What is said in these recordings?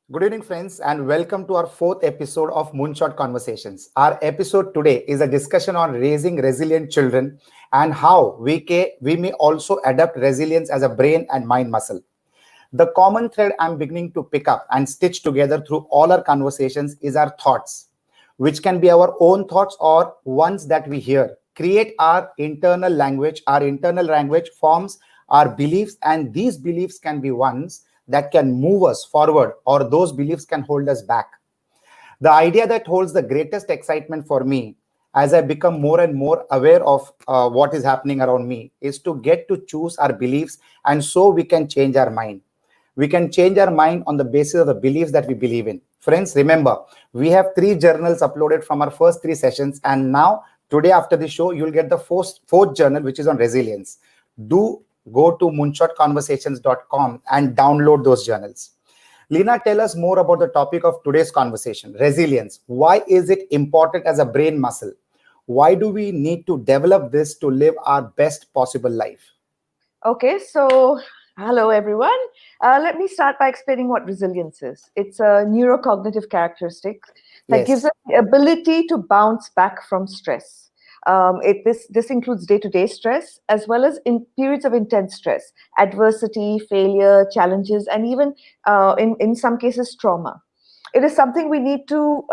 Good evening, friends, and welcome to our fourth episode of Moonshot Conversations. Our episode today is a discussion on raising resilient children and how we may also adapt resilience as a brain and mind muscle. The common thread I'm beginning to pick up and stitch together through all our conversations is our thoughts, which can be our own thoughts or ones that we hear, create our internal language. Our internal language forms our beliefs, and these beliefs can be ones that can move us forward, or those beliefs can hold us back. The idea that holds the greatest excitement for me as I become more and more aware of what is happening around me is to get to choose our beliefs, and so we can change our mind. We can change our mind on the basis of the beliefs that we believe in. Friends, remember, we have three journals uploaded from our first three sessions, and now today after the show, you'll get the fourth journal, which is on resilience. Do go to moonshotconversations.com and download those journals. Lina, tell us more about the topic of today's conversation, resilience. Why is it important as a brain muscle? Why do we need to develop this to live our best possible life? Okay, so hello everyone. Let me start by explaining what resilience is. It's a neurocognitive characteristic that gives Yes, us the ability to bounce back from stress. This includes day-to-day stress as well as in periods of intense stress, adversity, failure, challenges, and even in some cases trauma. It is something we need to,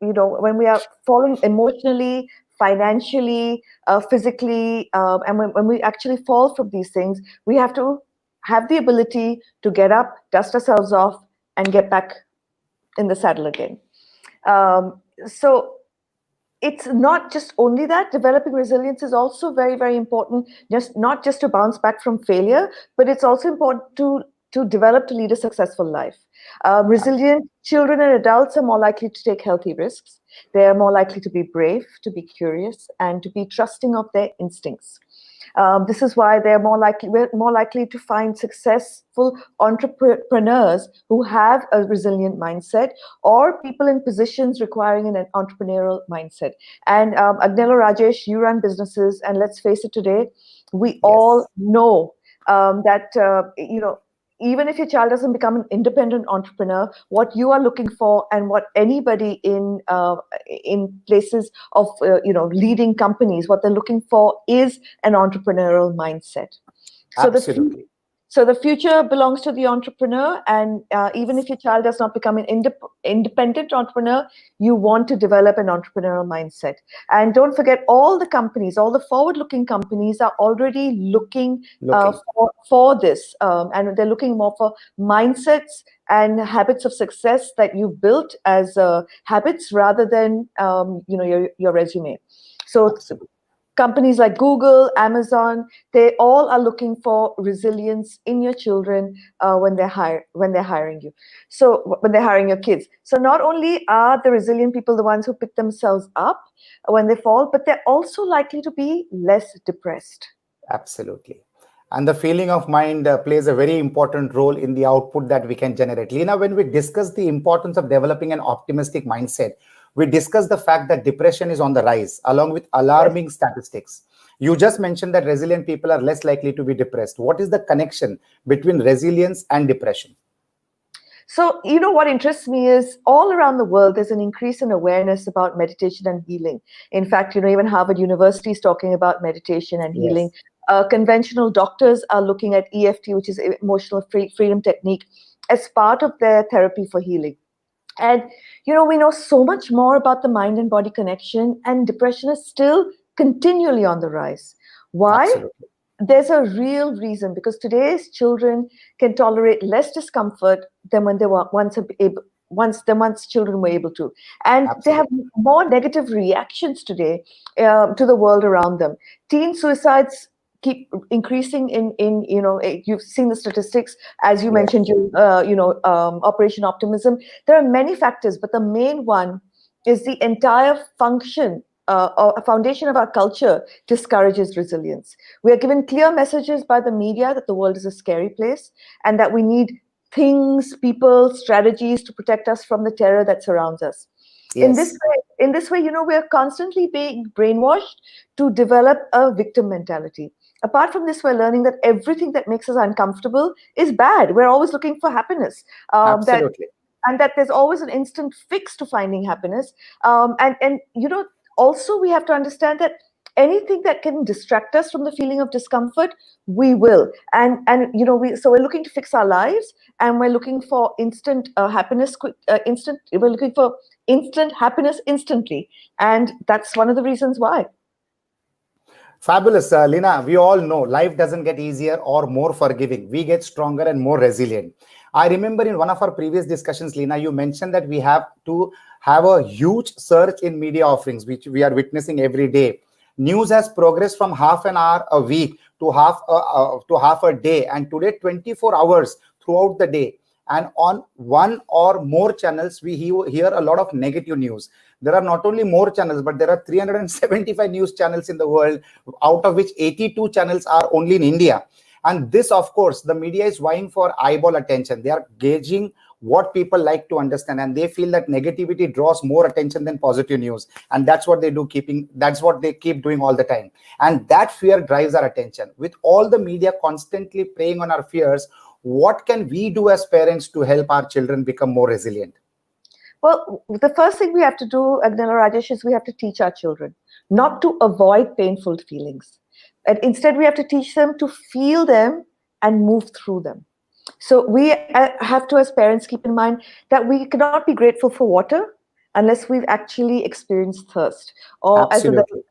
when we are falling emotionally, financially, physically, and when we actually fall from these things, we have to have the ability to get up, dust ourselves off, and get back in the saddle again. So it's not just only that. Developing resilience is also very, very important, just not just to bounce back from failure, but it's also important to develop to lead a successful life. Resilient children and adults are more likely to take healthy risks. They are more likely to be brave, to be curious, and to be trusting of their instincts. This is why we're more likely to find successful entrepreneurs who have a resilient mindset, or people in positions requiring an entrepreneurial mindset. And Agnello, Rajesh, you run businesses, and let's face it, today we all yes, know that even if your child doesn't become an independent entrepreneur, what you are looking for, and what anybody in places of leading companies, what they're looking for is an entrepreneurial mindset. So the fu- absolutely. so the future belongs to the entrepreneur, and even if your child does not become an independent entrepreneur, you want to develop an entrepreneurial mindset. And don't forget, all the forward-looking companies are already looking Looking. for this, and they're looking more for mindsets and habits of success that you built as habits rather than your resume. So Absolutely. companies like Google, Amazon, they all are looking for resilience in your children when they're hiring you. So when they're hiring your kids. So not only are the resilient people the ones who pick themselves up when they fall, but they're also likely to be less depressed. Absolutely. And the feeling of mind plays a very important role in the output that we can generate. Lena, when we discuss the importance of developing an optimistic mindset, we discuss the fact that depression is on the rise, along with Yes. alarming statistics. You just mentioned that resilient people are less likely to be depressed. What is the connection between resilience and depression? So, you know what interests me is all around the world, there's an increase in awareness about meditation and healing. In fact, even Harvard University is talking about meditation and healing. Yes, Conventional doctors are looking at EFT, which is emotional freedom technique, as part of their therapy for healing. And, we know so much more about the mind and body connection, and depression is still continually on the rise. Why? absolutely. There's a real reason, because today's children can tolerate less discomfort than when they were once children were able to, and they have Absolutely. more negative reactions today to the world around them. Teen suicides keep increasing you've seen the statistics, as you Yes, mentioned, Operation Optimism. There are many factors, but the main one is the entire or a foundation of our culture discourages resilience. We are given clear messages by the media that the world is a scary place, and that we need things, people, strategies to protect us from the terror that surrounds us. In this yes. way, we are constantly being brainwashed to develop a victim mentality. Apart from this, we're learning that everything that makes us uncomfortable is bad. We're always looking for happiness. That Absolutely. and that there's always an instant fix to finding happiness. And also we have to understand that anything that can distract us from the feeling of discomfort, we will. And we're looking to fix our lives, and we're looking for instant happiness, we're looking for instant happiness instantly, and that's one of the reasons why. Fabulous, Lina. We all know life doesn't get easier or more forgiving. We get stronger and more resilient. I remember in one of our previous discussions, Lina, you mentioned that we have to have a huge surge in media offerings, which we are witnessing every day. News has progressed from half an hour a week to half a day, and today 24 hours throughout the day. And on one or more channels, we hear a lot of negative news. There are not only more channels, but there are 375 news channels in the world, out of which 82 channels are only in India. And this, of course, the media is vying for eyeball attention. They are gauging what people like to understand, and they feel that negativity draws more attention than positive news, and that's what they do, that's what they keep doing all the time. And that fear drives our attention. With all the media constantly preying on our fears, what can we do as parents to help our children become more resilient? Well, the first thing we have to do, Agnella Rajesh, is we have to teach our children not to avoid painful feelings. And instead, we have to teach them to feel them and move through them. So we have to, as parents, keep in mind that we cannot be grateful for water unless we've actually experienced thirst. Or Absolutely.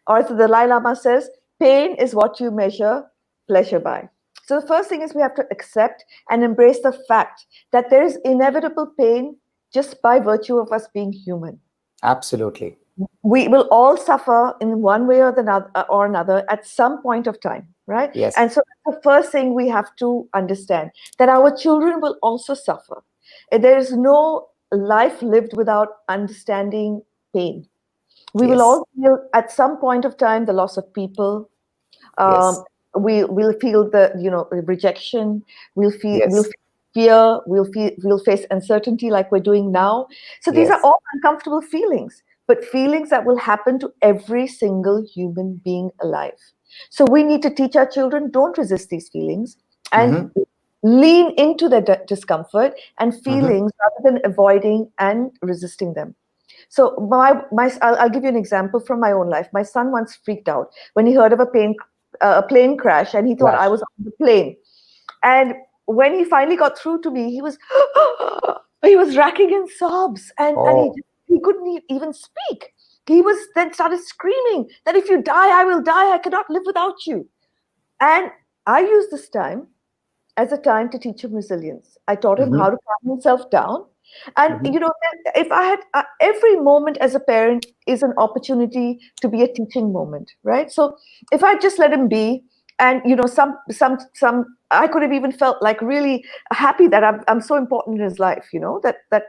as the Dalai Lama says, pain is what you measure pleasure by. So the first thing is we have to accept and embrace the fact that there is inevitable pain just by virtue of us being human. Absolutely. We will all suffer in one way or another at some point of time, right? Yes. And so the first thing we have to understand that our children will also suffer. There is no life lived without understanding pain. We will Yes. all feel at some point of time the loss of people. Yes. Um, we'll feel the rejection. We'll feel Yes. fear. We'll face uncertainty like we're doing now. So these are Yes. all uncomfortable feelings, but feelings that will happen to every single human being alive. So we need to teach our children, don't resist these feelings, and Mm-hmm. lean into the discomfort and Mm-hmm. feelings rather than avoiding and resisting them. So I'll give you an example from my own life. My son once freaked out when he heard of a plane crash, and he thought I Flash. was on the plane. And when he finally got through to me, he was racking in sobs, and Oh. he couldn't even speak. He was then started screaming that if you die, I will die. I cannot live without you. And I used this time as a time to teach him resilience. I taught him Mm-hmm. how to calm himself down. And, Mm-hmm. if I had every moment as a parent is an opportunity to be a teaching moment, right? So if I just let him be, and, I could have even felt like really happy that I'm so important in his life, that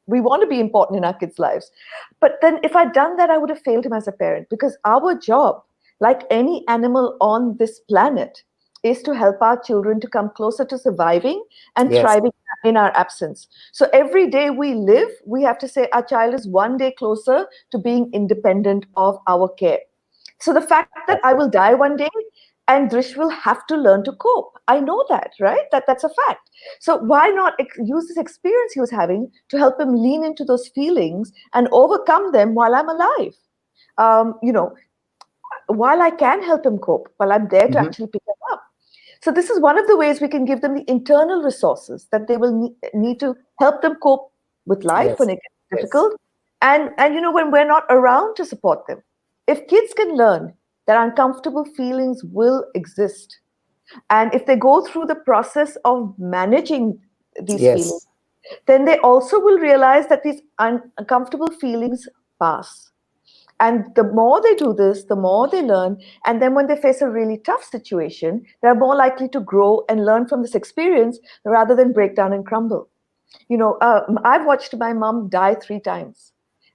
we want to be important in our kids' lives. But then if I'd done that, I would have failed him as a parent, because our job, like any animal on this planet, is to help our children to come closer to surviving and Yes. thriving in our absence. So every day we live, we have to say our child is one day closer to being independent of our care. So the fact that I will die one day and Drish will have to learn to cope. I know that, right? That's a fact. So why not use this experience he was having to help him lean into those feelings and overcome them while I'm alive? Um, you know, while I can help him cope, while I'm there to Mm-hmm. actually pick him up. So this is one of the ways we can give them the internal resources that they will need to help them cope with life Yes. when it gets Yes. difficult, and when we're not around to support them. If kids can learn that uncomfortable feelings will exist, and if they go through the process of managing these feelings, Yes. then they also will realize that these uncomfortable feelings pass. And the more they do this, the more they learn. And then when they face a really tough situation, they're more likely to grow and learn from this experience rather than break down and crumble. I've watched my mom die 3 times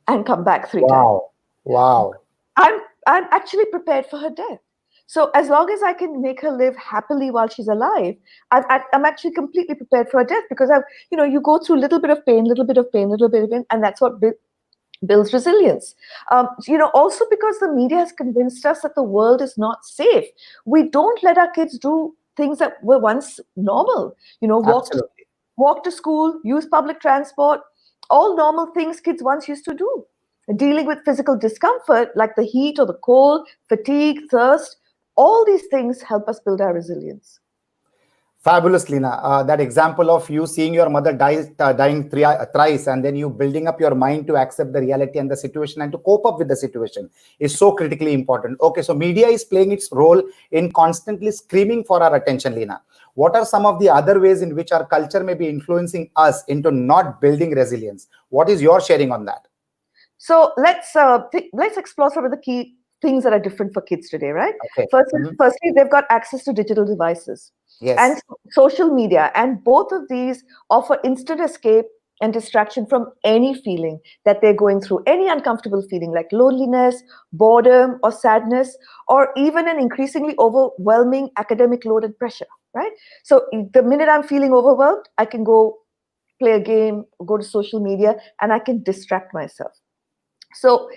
and come back 3 times. Wow. Wow. I'm actually prepared for her death. So as long as I can make her live happily while she's alive, I'm actually completely prepared for her death, because you go through a little bit of pain, little bit of pain, little bit of pain, and that's what builds resilience. Also because the media has convinced us that the world is not safe. We don't let our kids do things that were once normal. Walk to Absolutely. walk to school, use public transport, all normal things kids once used to do. Dealing with physical discomfort like the heat or the cold, fatigue, thirst, all these things help us build our resilience. Fabulous, Lina. That example of you seeing your mother dying thrice, and then you building up your mind to accept the reality and the situation and to cope up with the situation is so critically important. Okay, so media is playing its role in constantly screaming for our attention, Lina. What are some of the other ways in which our culture may be influencing us into not building resilience? What is your sharing on that? So let's explore some of the key things that are different for kids today, right? Okay. Firstly, they've got access to digital devices and Yes. social media, and both of these offer instant escape and distraction from any feeling that they're going through, any uncomfortable feeling like loneliness, boredom, or sadness, or even an increasingly overwhelming academic load and pressure, right? So the minute I'm feeling overwhelmed, I can go play a game, go to social media, and I can distract myself. So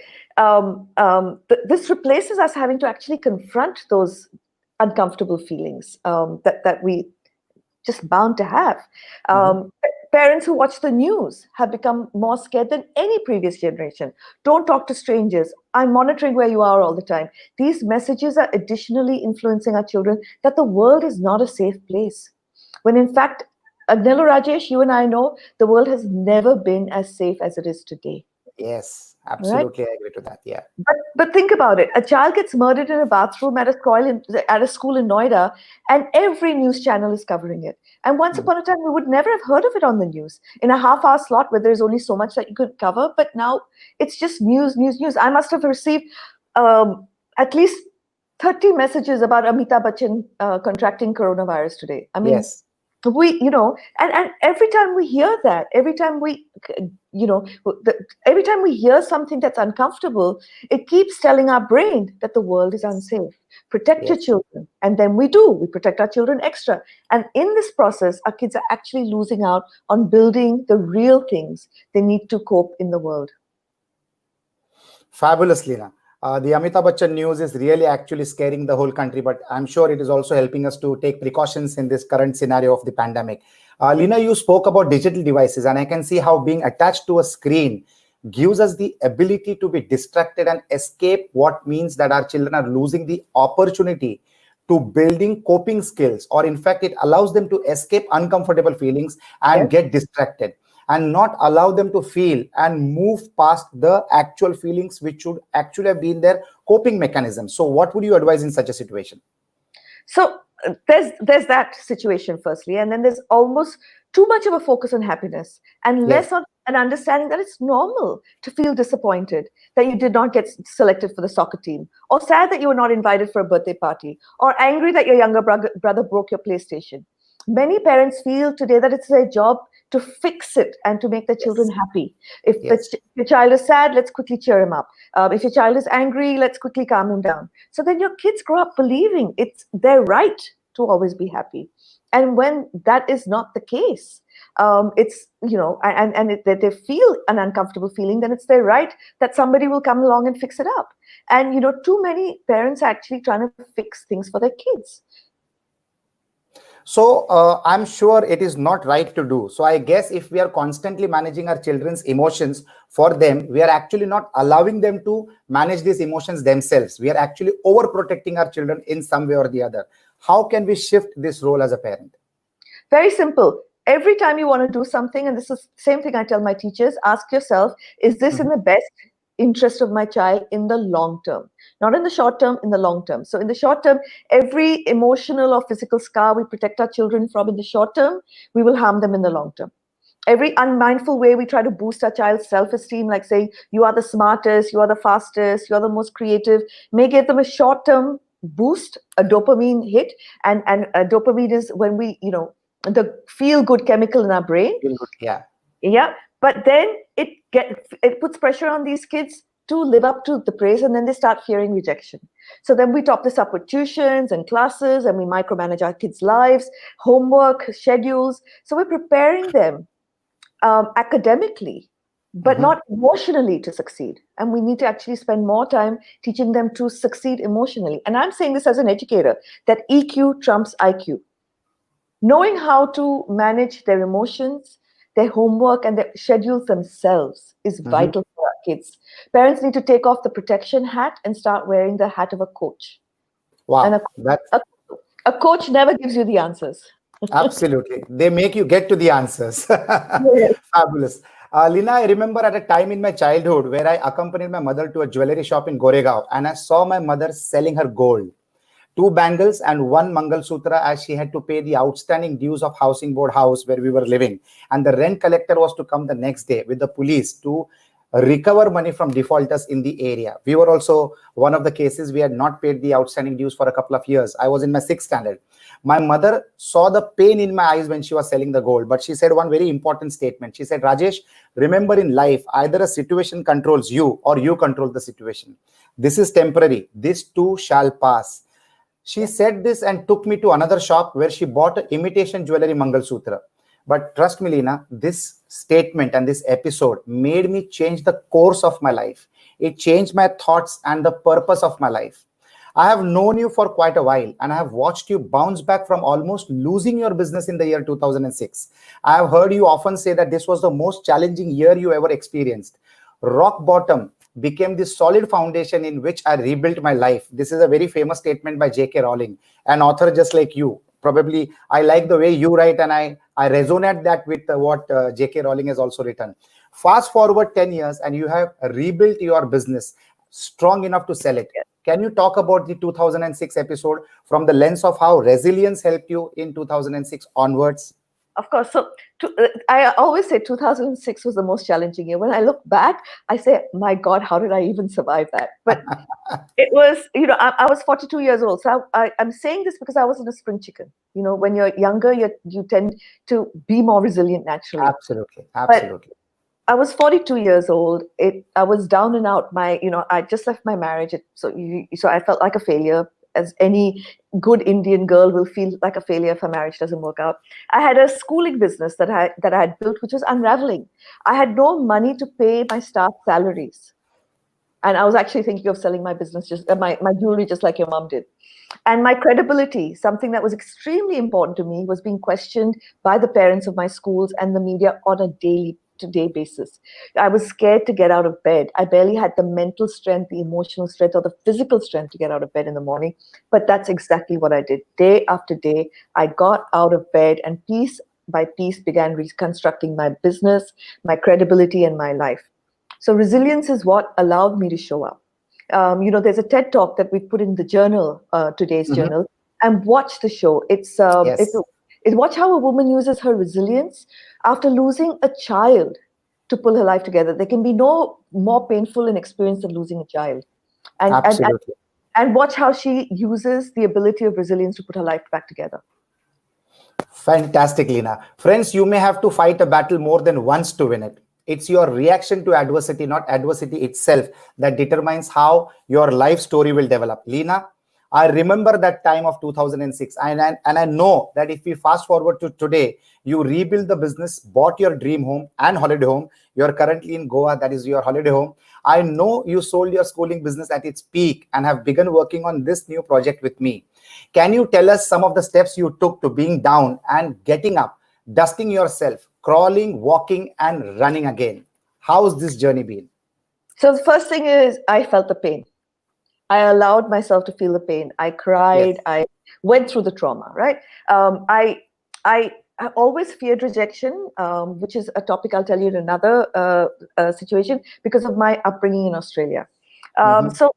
this replaces us having to actually confront those uncomfortable feelings that we just bound to have. Mhm. Parents who watch the news have become more scared than any previous generation. Don't talk to strangers. I'm monitoring where you are all the time. These messages are additionally influencing our children that the world is not a safe place. When in fact, Agnello Rajesh, you and I know the world has never been as safe as it is today. Yes, Right? absolutely, I agree to that. Yeah. But think about it. A child gets murdered in a bathroom at a school in Noida, and every news channel is covering it. And once Mm. upon a time, we would never have heard of it on the news in a half-hour slot where there's only so much that you could cover. But now it's just news, news, news. I must have received at least 30 messages about Amitabh Bachchan contracting coronavirus today. I mean, Yes. and every time we hear that, you know the, every time we hear something that's uncomfortable, it keeps telling our brain that the world is unsafe. Protect your Yes. children, and then we protect our children extra, and in this process our kids are actually losing out on building the real things they need to cope in the world. Fabulous, Lina. The Amitabh Bachchan news is really actually scaring the whole country, but I'm sure it is also helping us to take precautions in this current scenario of the pandemic. Lina, you spoke about digital devices, and I can see how being attached to a screen gives us the ability to be distracted and escape, what means that our children are losing the opportunity to building coping skills, or in fact it allows them to escape uncomfortable feelings and Yes. get distracted and not allow them to feel and move past the actual feelings which should actually have been their coping mechanism. So what would you advise in such a situation? So there's that situation firstly, and then there's almost too much of a focus on happiness and Yes. less on an understanding that it's normal to feel disappointed that you did not get selected for the soccer team, or sad that you were not invited for a birthday party, or angry that your younger brother broke your PlayStation. Many parents feel today that it's their job to fix it and to make their children Yes. happy. If Yes. your child is sad, let's quickly cheer him up. If your child is angry, let's quickly calm him down. So then your kids grow up believing it's their right to always be happy. And when that is not the case, it's, that they feel an uncomfortable feeling, then it's their right that somebody will come along and fix it up. And, too many parents are actually trying to fix things for their kids. So I'm sure it is not right to do. So I guess if we are constantly managing our children's emotions for them, we are actually not allowing them to manage these emotions themselves. We are actually overprotecting our children in some way or the other. How can we shift this role as a parent? Very simple. Every time you want to do something, and this is the same thing I tell my teachers, ask yourself, is this in Mhm. the best interest of my child in the long term? Not in the short term, in the long term. So, in the short term, every emotional or physical scar we protect our children from in the short term, we will harm them in the long term. Every unmindful way we try to boost our child's self-esteem, like saying, you are the smartest, you are the fastest, you are the most creative, may give them a short-term boost, a dopamine hit. And dopamine is when the feel-good chemical in our brain. Feel good. Yeah. Yeah. But then it puts pressure on these kids to live up to the praise, and then they start fearing rejection. So then we top this up with tuitions and classes, and we micromanage our kids' lives, homework, schedules. So we're preparing them academically, but Mhm. not emotionally to succeed. And we need to actually spend more time teaching them to succeed emotionally. And I'm saying this as an educator, that EQ trumps IQ. Knowing how to manage their emotions, their homework, and their schedules themselves is Mhm. vital for our kids. Parents need to take off the protection hat and start wearing the hat of a coach. And Wow, that a, a coach never gives you the answers. absolutely. They make you get to the answers. Yes. Fabulous. Lina, I remember at a time in my childhood where I accompanied my mother to a jewelry shop in Goregaon and I saw my mother selling her gold. Two bangles and one Mangal Sutra as she had to pay the outstanding dues of housing board house where we were living. And the rent collector was to come the next day with the police to recover money from defaulters in the area. We were also one of the cases we had not paid the outstanding dues for a couple of years. I was in my sixth standard. My mother saw the pain in my eyes when she was selling the gold, but she said one very important statement. She said, Rajesh, remember in life, either a situation controls you or you control the situation. This is temporary. This too shall pass. She said this and took me to another shop where she bought an imitation jewelry Mangal Sutra. But trust me, Lina, this statement and this episode made me change the course of my life. It changed my thoughts and the purpose of my life. I have known you for quite a while and I have watched you bounce back from almost losing your business in the year 2006. I have heard you often say that this was the most challenging year you ever experienced. Rock bottom became the solid foundation in which I rebuilt my life. This is a very famous statement by J.K. Rowling, an author just like you. Probably I like the way you write and I resonate that with what J.K. Rowling has also written. Fast forward 10 years and you have rebuilt your business strong enough to sell it. Can you talk about the 2006 episode from the lens of how resilience helped you in 2006 onwards? Of course. So I always say 2006 was the most challenging year. When I look back, I say, my God, how did I even survive that? But it was, I was 42 years old. So I'm saying this because I wasn't a spring chicken. When you're younger, you tend to be more resilient naturally. Absolutely, But absolutely. I was 42 years old. I was down and out. I just left my marriage. So I felt like a failure, as any good Indian girl will feel like a failure if her marriage doesn't work out. I had a schooling business that I had built, which was unraveling. I had no money to pay my staff salaries, and I was actually thinking of selling my business, just my jewelry, just like your mom did. And my credibility, something that was extremely important to me, was being questioned by the parents of my schools and the media on a daily to day basis. I was scared to get out of bed. I barely had the mental strength, the emotional strength, or the physical strength to get out of bed in the morning. But that's exactly what I did. Day after day, I got out of bed and piece by piece began reconstructing my business, my credibility, and my life. So resilience is what allowed me to show up. There's a TED talk that we put in the journal, today's Mhm. journal, and watch the show. Yes, It's watch how a woman uses her resilience after losing a child to pull her life together. There can be no more painful an experience than losing a child, and and and, absolutely. and watch how she uses the ability of resilience to put her life back together. Fantastic, Lina. Friends, you may have to fight a battle more than once to win it. It's your reaction to adversity, not adversity itself, that determines how your life story will develop. Lina, I remember that time of 2006, and I know that if we fast forward to today, you rebuild the business, bought your dream home and holiday home. You're currently in Goa, that is your holiday home. I know you sold your schooling business at its peak and have begun working on this new project with me. Can you tell us some of the steps you took to being down and getting up, dusting yourself, crawling, walking, and running again? How's this journey been? So the first thing is I felt the pain. I allowed myself to feel the pain. I Yes. cried. I went through the trauma, right? Um, I, I always feared rejection, which is a topic I'll tell you in another situation, because of my upbringing in Australia. Mm-hmm. So,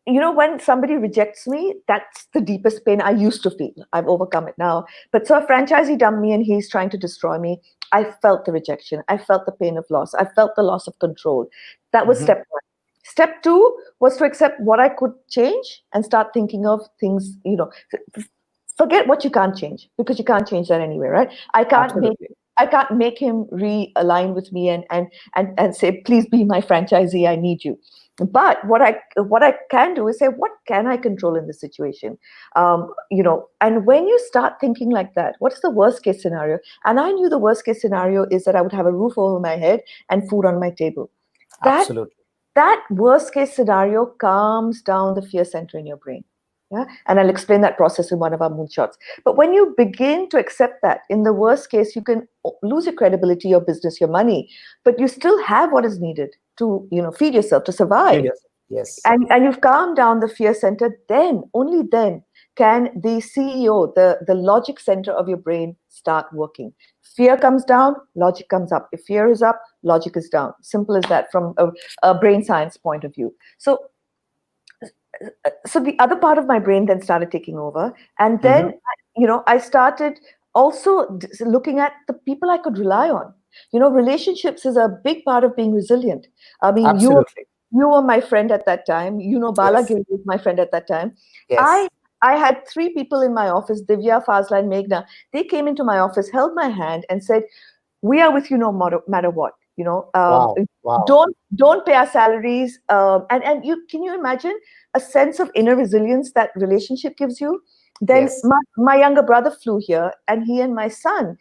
when somebody rejects me, that's the deepest pain I used to feel. I've overcome it now. But so a franchisee dumped me and he's trying to destroy me. I felt the rejection. I felt the pain of loss. I felt the loss of control. That was Mm-hmm. step one. Step two was to accept what I could change and start thinking of things, forget what you can't change, because you can't change that anyway, right? Absolutely. I can't make him realign with me and say, please be my franchisee, I need you. But what I can do is say, what can I control in this situation? And when you start thinking like that, what's the worst case scenario? And I knew the worst case scenario is that I would have a roof over my head and food on my table. That Absolutely. that worst case scenario calms down the fear center in your brain. Yeah, and I'll explain that process in one of our moonshots. But when you begin to accept that, in the worst case, you can lose your credibility, your business, your money, but you still have what is needed to, feed yourself, to survive. Furious. Yes. And you've calmed down the fear center, then, only then, can the CEO, the logic center of your brain start working. Fear comes down, logic comes up. If fear is up, logic is down. Simple as that from a brain science point of view. So the other part of my brain then started taking over, and Mm-hmm. then I started also looking at the people I could rely on. Relationships is a big part of being resilient. I mean, Absolutely. you were my friend at that time. Bala Yes. Gil was my friend at that time. i Yes. I had three people in my office, Divya, Fazla, and Meghna. They came into my office, held my hand, and said, we are with you no matter what. Wow. Wow. Don't pay our salaries. And can you imagine a sense of inner resilience that relationship gives you? Then Yes. my younger brother flew here, and he and my son,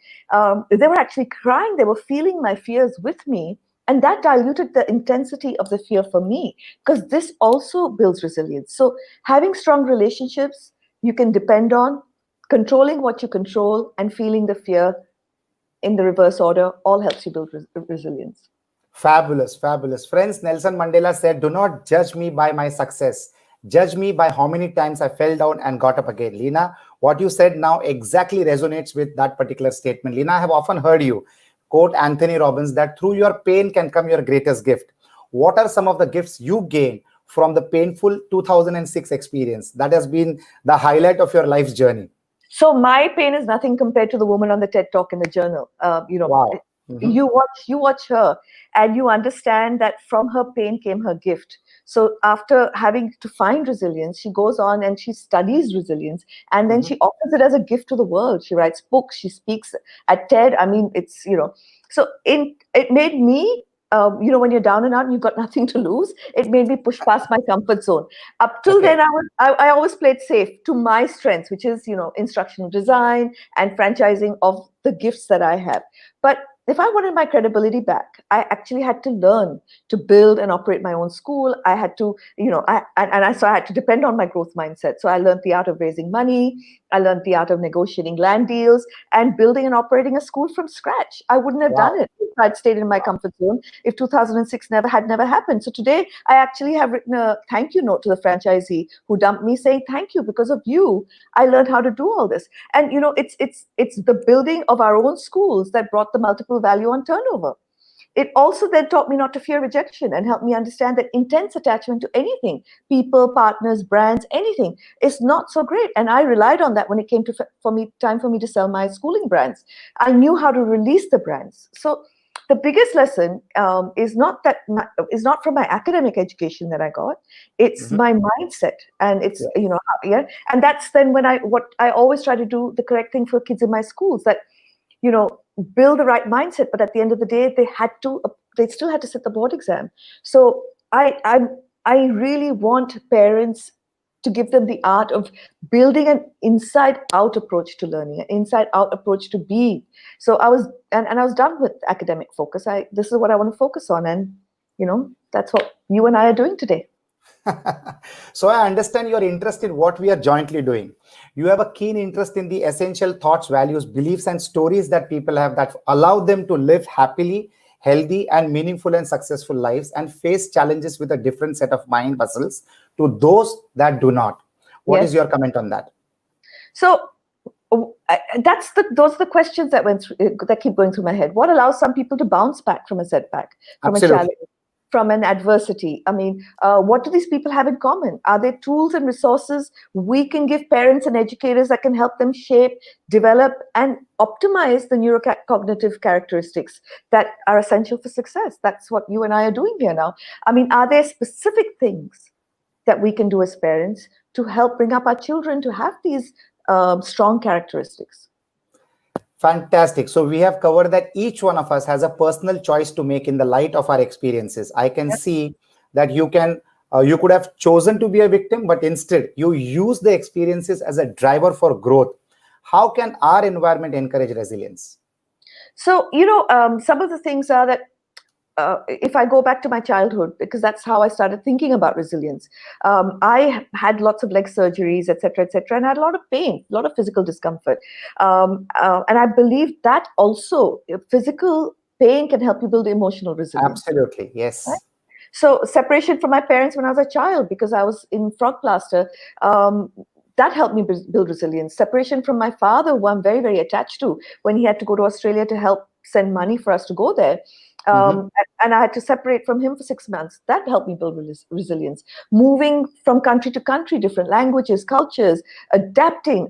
they were actually crying. They were feeling my fears with me, and that diluted the intensity of the fear for me, because this also builds resilience. So having strong relationships you can depend on, controlling what you control, and feeling the fear in the reverse order, all helps you build resilience. Fabulous, fabulous. Friends, Nelson Mandela said, do not judge me by my success. Judge me by how many times I fell down and got up again. Lena, what you said now exactly resonates with that particular statement. Lena, I have often heard you quote Anthony Robbins that through your pain can come your greatest gift. What are some of the gifts you gained from the painful 2006 experience that has been the highlight of your life's journey? So my pain is nothing compared to the woman on the TED Talk in the journal. Wow. Mhm. You watch her, and you understand that from her pain came her gift. So after having to find resilience, she goes on and she studies resilience, and then Mhm. she offers it as a gift to the world. She writes books, she speaks at TED. I mean, so it made me. When you're down and out and you've got nothing to lose, it made me push past my comfort zone. Up till Okay. then, I always played safe to my strengths, which is instructional design and franchising of the gifts that I have. But if I wanted my credibility back, I actually had to learn to build and operate my own school. I had to, so I had to depend on my growth mindset. So I learned the art of raising money. I learned the art of negotiating land deals and building and operating a school from scratch. I wouldn't have done Wow. it if I'd stayed in my comfort zone, if 2006 never happened. So today I actually have written a thank you note to the franchisee who dumped me, saying thank you, because of you I learned how to do all this. And it's the building of our own schools that brought the multiple value on turnover. It also then taught me not to fear rejection and helped me understand that intense attachment to anything, people, partners, brands, anything, is not so great. And I relied on that when it came to time for me to sell my schooling brands. I knew how to release the brands. So the biggest lesson is not from my academic education that I got. It's Mhm. my mindset, and it's Yes. yeah. And that's then what I always try to do, the correct thing for kids in my schools, that you know build the right mindset. But at the end of the day, they still had to sit the board exam. So I really want parents to give them the art of building an inside out approach to learning, an inside out approach to being. So I was done with academic focus. I This is what I want to focus on, and that's what you and I are doing today. So I understand your interest in what we are jointly doing. You have a keen interest in the essential thoughts, values, beliefs, and stories that people have that allow them to live happily, healthy, and meaningful and successful lives and face challenges with a different set of mind muscles to those that do not. What is Yes. your comment on that? So those are the questions that keep going through my head. What allows some people to bounce back from a setback, from a challenge, Absolutely. from an adversity? I mean, what do these people have in common? Are there tools and resources we can give parents and educators that can help them shape, develop, and optimize the neurocognitive characteristics that are essential for success? That's what you and I are doing here now. I mean, are there specific things that we can do as parents to help bring up our children to have these strong characteristics? Fantastic. So we have covered that each one of us has a personal choice to make in the light of our experiences. I can Yep. see that you could have chosen to be a victim, but instead you use the experiences as a driver for growth. How can our environment encourage resilience? So, some of the things are that if I go back to my childhood, because that's how I started thinking about resilience, I had lots of leg surgeries, etc., and I had a lot of pain, a lot of physical discomfort. And I believe that also physical pain can help you build emotional resilience. Absolutely. Right? Yes. So separation from my parents when I was a child because I was in frog plaster, that helped me build resilience. Separation from my father, who I'm very, very attached to, when he had to go to Australia to help send money for us to go there. Mhm. And I had to separate from him for 6 months. That helped me build resilience. Moving from country to country, different languages, cultures, adopting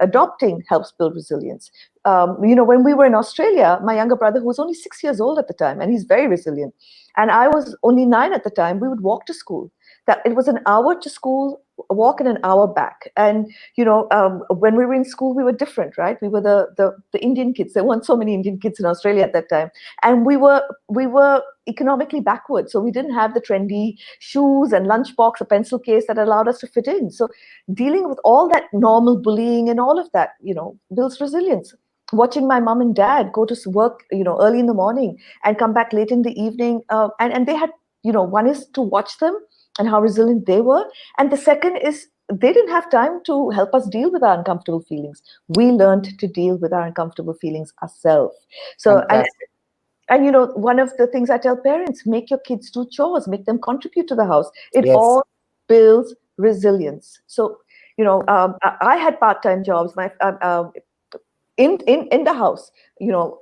helps build resilience. When we were in Australia, my younger brother, who was only 6 years old at the time, and he's very resilient, and I was only 9 at the time, we would walk to school. That it was an hour to school, a walk and an hour back. And when we were in school, we were different, right? We were the Indian kids. There weren't so many Indian kids in Australia at that time, and we were economically backward, so we didn't have the trendy shoes and lunchbox, a pencil case that allowed us to fit in. So dealing with all that normal bullying and all of that, builds resilience. Watching my mom and dad go to work, early in the morning and come back late in the evening, and they had, one is to watch them and how resilient they were, and the second is they didn't have time to help us deal with our uncomfortable feelings. We learned to deal with our uncomfortable feelings ourselves. So, Fantastic. and one of the things I tell parents, make your kids do chores, make them contribute to the house. It Yes. all builds resilience. So, I had part-time jobs. My in the house,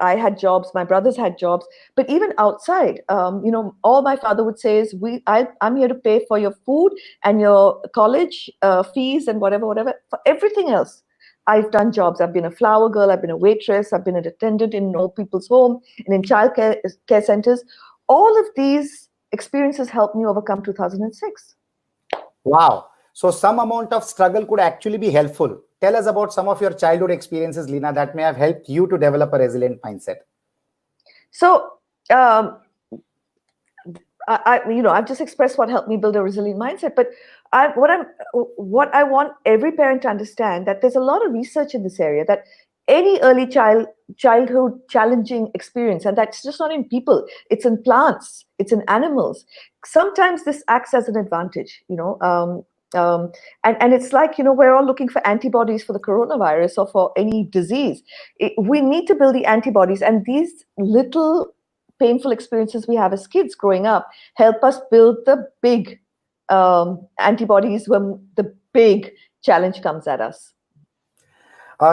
I had jobs, my brothers had jobs, but even outside, all my father would say is, I'm here to pay for your food and your college fees and whatever. For everything else, I've done jobs. I've been a flower girl, I've been a waitress, I've been an attendant in old people's home and in child care centers. All of these experiences helped me overcome 2006. Wow. So some amount of struggle could actually be helpful. Tell us about some of your childhood experiences, Lina, that may have helped you to develop a resilient mindset. So, I've just expressed what helped me build a resilient mindset. But what I want every parent to understand, that there's a lot of research in this area, that any early childhood challenging experience, and that's just not in people, it's in plants, it's in animals. Sometimes this acts as an advantage, and it's like, we're all looking for antibodies for the coronavirus or for any disease. We need to build the antibodies, and these little painful experiences we have as kids growing up help us build the big antibodies when the big challenge comes at us.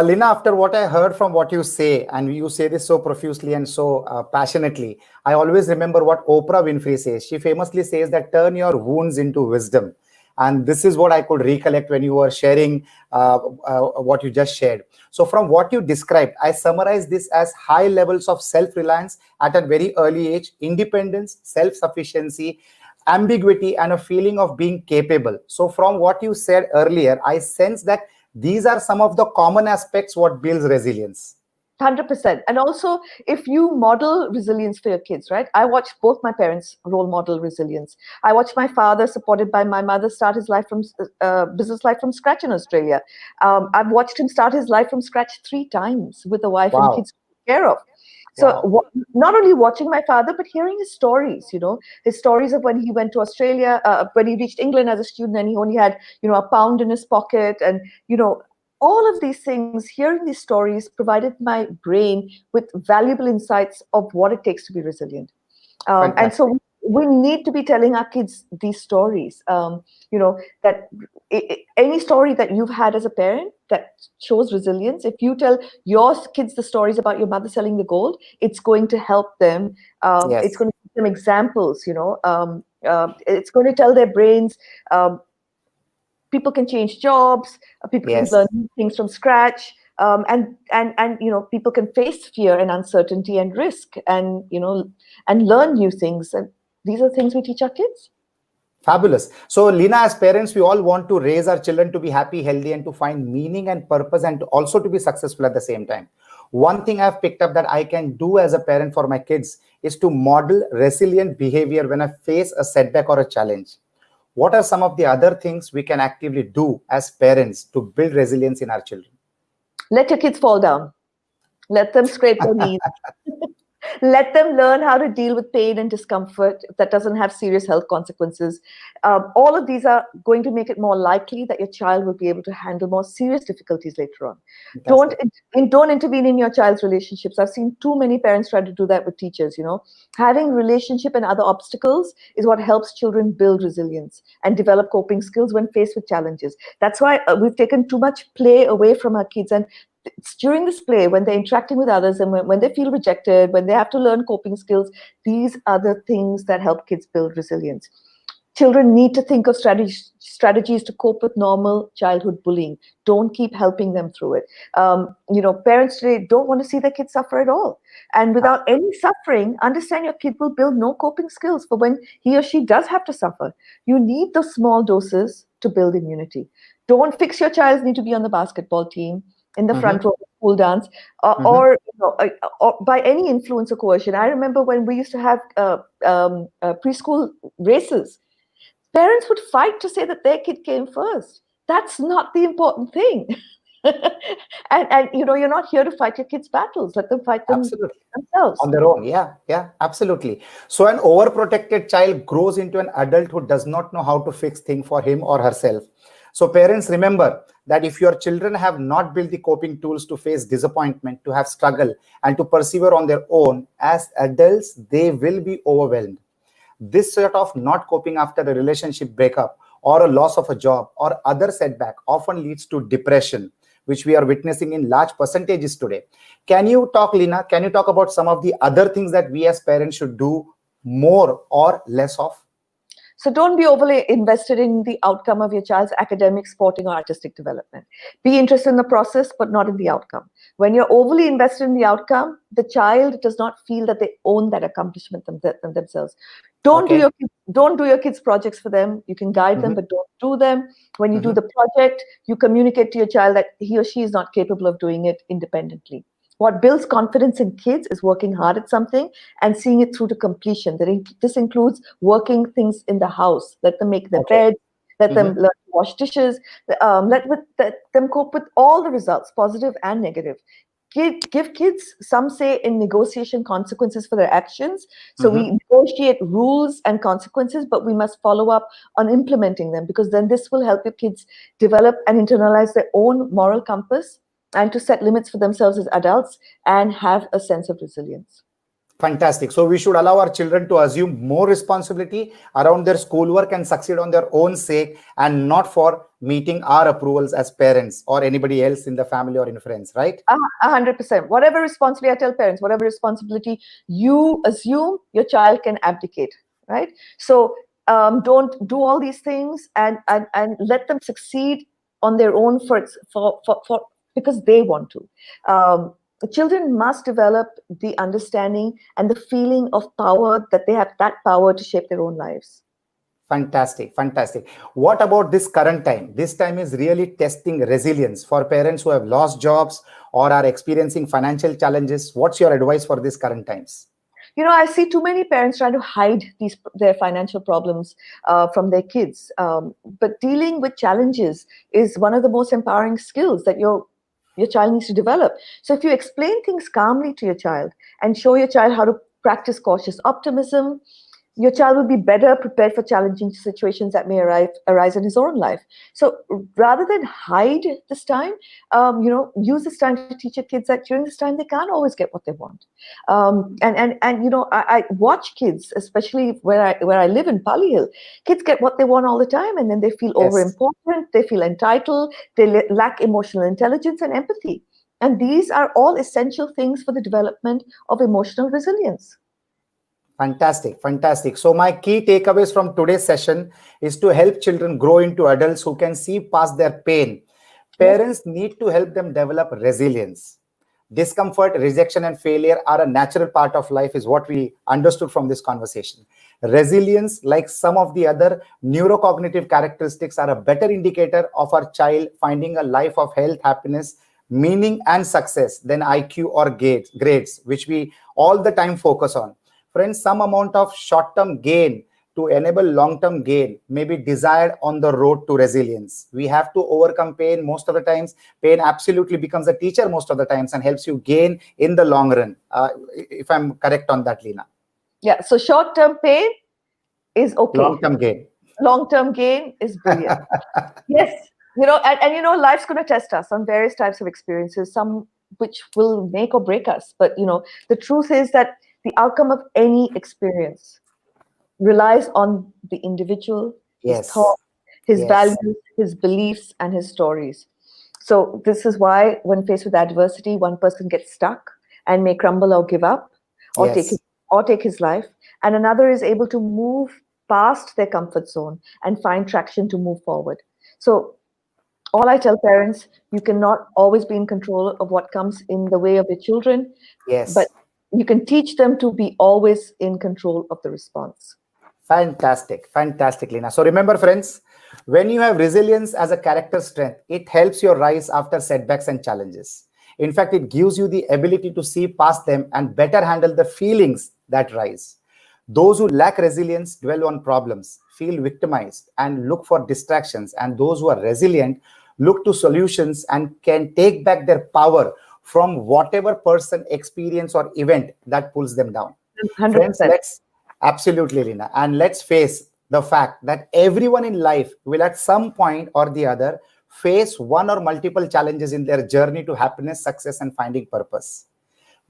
Lina, after what I heard from what you say, and you say this so profusely and so passionately, I always remember what Oprah Winfrey says. She famously says that turn your wounds into wisdom. And this is what I could recollect when you were sharing what you just shared. So from what you described, I summarize this as high levels of self-reliance at a very early age, independence, self-sufficiency, ambiguity, and a feeling of being capable. So from what you said earlier, I sense that these are some of the common aspects what builds resilience. 100%. And also, if you model resilience for your kids, right? I watched both my parents role model resilience. I watched my father, supported by my mother, start his life from business life from scratch in Australia. I've watched him start his life from scratch 3 times with a wife and Wow. kids to take care of. So Wow. not only watching my father, but hearing his stories, his stories of when he went to Australia, when he reached England as a student and he only had, a pound in his pocket. And, all of these things, hearing these stories provided my brain with valuable insights of what it takes to be resilient. And Fantastic. so we need to be telling our kids these stories. That any story that you've had as a parent that shows resilience, if you tell your kids the stories about your mother selling the gold, it's going to help them. It's Yes. going to give them examples. It's going to tell their brains. People can change jobs. People can Yes. learn new things from scratch. And people can face fear and uncertainty and risk, and learn new things. And these are things we teach our kids. Fabulous. So, Lina, as parents, we all want to raise our children to be happy, healthy, and to find meaning and purpose, and also to be successful at the same time. One thing I've picked up that I can do as a parent for my kids is to model resilient behavior when I face a setback or a challenge. What are some of the other things we can actively do as parents to build resilience in our children? Let your kids fall down. Let them scrape their knees. Let them learn how to deal with pain and discomfort that doesn't have serious health consequences. All of these are going to make it more likely that your child will be able to handle more serious difficulties later on. Don't Fantastic. don't intervene in your child's relationships. I've seen too many parents try to do that with teachers. Having relationship and other obstacles is what helps children build resilience and develop coping skills when faced with challenges. That's why we've taken too much play away from our kids, and it's during this play when they're interacting with others and when they feel rejected, when they have to learn coping skills, these are the things that help kids build resilience. Children need to think of strategies to cope with normal childhood bullying. Don't keep helping them through it. Parents today don't want to see their kids suffer at all. And without any suffering, understand your kid will build no coping skills for when he or she does have to suffer. You need those small doses to build immunity. Don't fix your child's need to be on the basketball team, in the Mm-hmm. front row of the school dance, Mm-hmm. or by any influence or coercion. I remember when we used to have preschool races. Parents would fight to say that their kid came first. That's not the important thing. and you're not here to fight your kids' battles. Let them fight them Absolutely. themselves. On their own. Yeah, yeah, absolutely. So an overprotected child grows into an adult who does not know how to fix things for him or herself. So parents, remember that if your children have not built the coping tools to face disappointment, to have struggle, and to persevere on their own, as adults, they will be overwhelmed. This sort of not coping after a relationship breakup or a loss of a job or other setback often leads to depression, which we are witnessing in large percentages today. Can you talk, Lina? Can you talk about some of the other things that we as parents should do more or less of? So don't be overly invested in the outcome of your child's academic, sporting, or artistic development. Be interested in the process, but not in the outcome. When you're overly invested in the outcome, the child does not feel that they own that accomplishment themselves. Don't do Okay. your kids' projects for them. You can guide them, Mm-hmm. but don't do them. When you do Mm-hmm. the project, you communicate to your child that he or she is not capable of doing it independently. What builds confidence in kids is working hard at something and seeing it through to completion. This includes working things in the house. Let them make their Okay. bed. Let them Mm-hmm. learn to wash dishes. Let them cope with all the results, positive and negative. Give kids some say in negotiation consequences for their actions. So Mm-hmm. we negotiate rules and consequences, but we must follow up on implementing them, because then this will help your kids develop and internalize their own moral compass and to set limits for themselves as adults and have a sense of resilience. Fantastic. So we should allow our children to assume more responsibility around their schoolwork and succeed on their own sake and not for meeting our approvals as parents or anybody else in the family or in friends, right? 100%. Whatever responsibility, I tell parents, whatever responsibility you assume, your child can abdicate, right? So don't do all these things, and let them succeed on their own for because they want to. Children must develop the understanding and the feeling of power, that they have that power to shape their own lives. Fantastic, fantastic. What about this current time? This time is really testing resilience for parents who have lost jobs or are experiencing financial challenges. What's your advice for this current times? I see too many parents trying to hide their financial problems from their kids. But dealing with challenges is one of the most empowering skills that your child needs to develop. So if you explain things calmly to your child and show your child how to practice cautious optimism, your child will be better prepared for challenging situations that may arise in his own life. So rather than hide this time, use this time to teach your kids that during this time they can't always get what they want. I watch kids, especially where I live in Pali Hill. Kids get what they want all the time, and then they feel Yes. overimportant, they feel entitled, they lack emotional intelligence and empathy. And these are all essential things for the development of emotional resilience. Fantastic, fantastic. So my key takeaways from today's session is to help children grow into adults who can see past their pain. Yep. Parents need to help them develop resilience. Discomfort, rejection, and failure are a natural part of life, is what we understood from this conversation. Resilience, like some of the other neurocognitive characteristics, are a better indicator of our child finding a life of health, happiness, meaning, and success than IQ or grades, which we all the time focus on. Friends, some amount of short term gain to enable long-term gain may be desired on the road to resilience. We have to overcome pain most of the times. Pain absolutely becomes a teacher most of the times and helps you gain in the long run. If I'm correct on that, Lina. Yeah. So short-term pain is okay. Long-term gain. Long-term gain is brilliant. Yes. Life's going to test us on various types of experiences, some which will make or break us. But, the truth is that the outcome of any experience relies on the individual, his Yes. thoughts, his Yes. values, his beliefs, and his stories. So this is why when faced with adversity, one person gets stuck and may crumble or give up or Yes. take his life, and another is able to move past their comfort zone and find traction to move forward. So all I tell parents, you cannot always be in control of what comes in the way of your children, but Yes. you can teach them to be always in control of the response. Fantastic. Fantastic, Lina. So remember, friends, when you have resilience as a character strength, it helps you rise after setbacks and challenges. In fact, it gives you the ability to see past them and better handle the feelings that rise. Those who lack resilience dwell on problems, feel victimized, and look for distractions. And those who are resilient look to solutions and can take back their power from whatever person, experience, or event that pulls them down. Friends, 100%. let's absolutely, Lina, and let's face the fact that everyone in life will at some point or the other face one or multiple challenges in their journey to happiness, success, and finding purpose.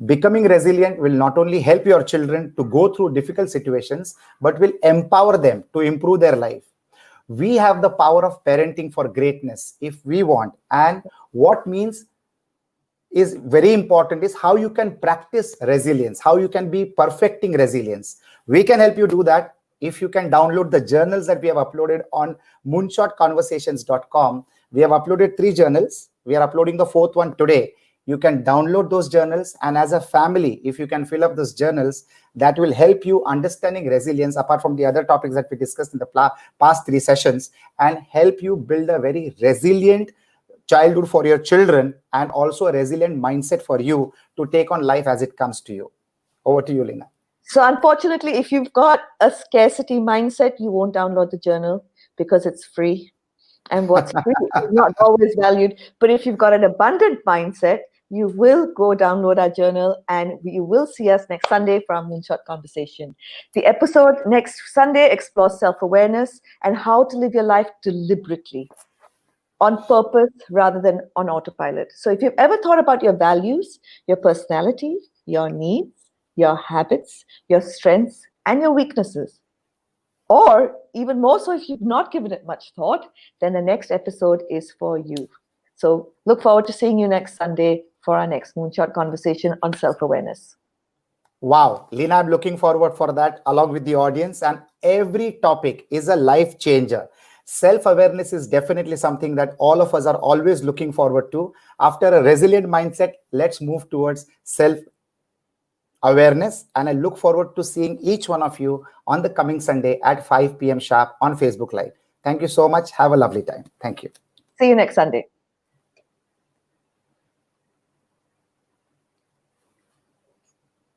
Becoming resilient will not only help your children to go through difficult situations, but will empower them to improve their life. We have the power of parenting for greatness if we want. And what means is very important is how you can practice resilience, how you can be perfecting resilience. We can help you do that if you can download the journals that we have uploaded on moonshotconversations.com. We have uploaded 3 journals. We are uploading the 4th one today. You can download those journals, and as a family, if you can fill up those journals, that will help you understanding resilience apart from the other topics that we discussed in the past 3 sessions, and help you build a very resilient childhood for your children and also a resilient mindset for you to take on life as it comes to you. Over to you, Lina. So unfortunately, if you've got a scarcity mindset, you won't download the journal because it's free. And what's free is not always valued. But if you've got an abundant mindset, you will go download our journal and you will see us next Sunday for our Moonshot Conversation. The episode next Sunday explores self-awareness and how to live your life deliberately, on purpose rather than on autopilot. So if you've ever thought about your values, your personality, your needs, your habits, your strengths, and your weaknesses, or even more so, if you've not given it much thought, then the next episode is for you. So look forward to seeing you next Sunday for our next Moonshot Conversation on self-awareness. Wow, Lina, I'm looking forward for that along with the audience. And every topic is a life changer. Self-awareness is definitely something that all of us are always looking forward to. After a resilient mindset, let's move towards self-awareness. And I look forward to seeing each one of you on the coming Sunday at 5 p.m. sharp on Facebook Live. Thank you so much. Have a lovely time. Thank you. See you next Sunday.